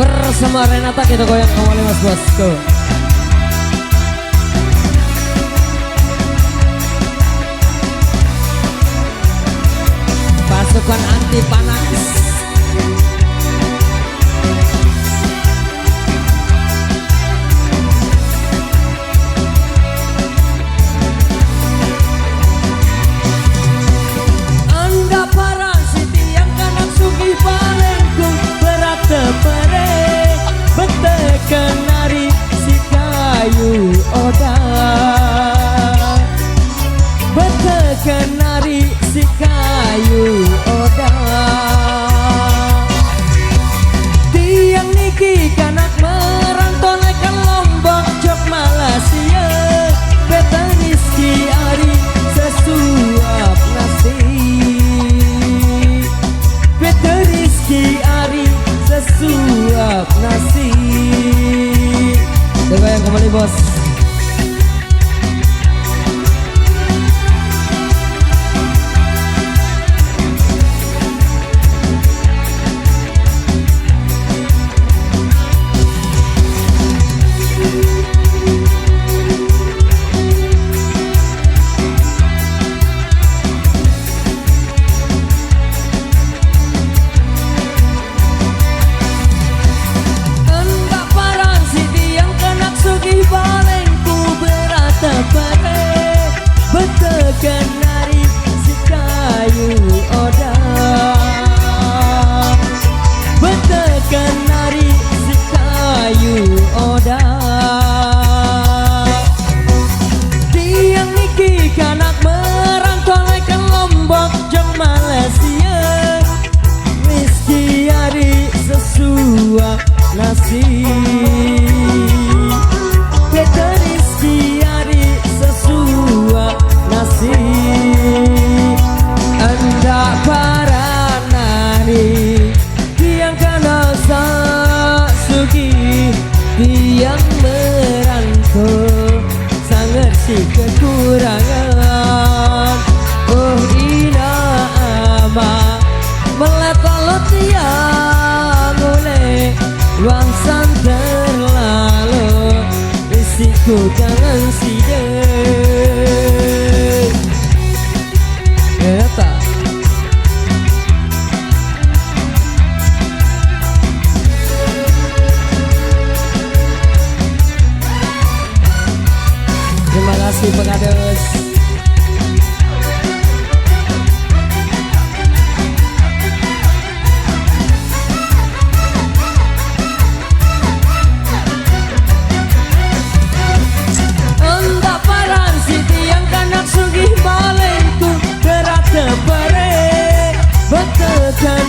Bersama Renata kita goyang kembali mas bosku. Pasukan anti panas. Anda para siti yang kanak sugi palengku berat tepere betekan nari si kayu oda betekan nari si kayu oda tiang niki kanak merantau naikkan Lombok Jog Malaysia beta Rizky Ari sesuap nasi beta Rizky Ari sesuap nasi. Coba yang kembali bos. Betekan nari si kayu oda betekan nari si kayu oda tiang niki kanak merantau naikkan Lombok Jog Malaysia Rizky Ari sesuap nasi beta Rizky Ari sesuap nasi. Anda para nari tiang kana sugi tiang merantau sangat si kekurangan. Oh ina ama meletalot tiang oleh wangsan terlalu risiko jangan sidek eta terima kasih pengades. Betekan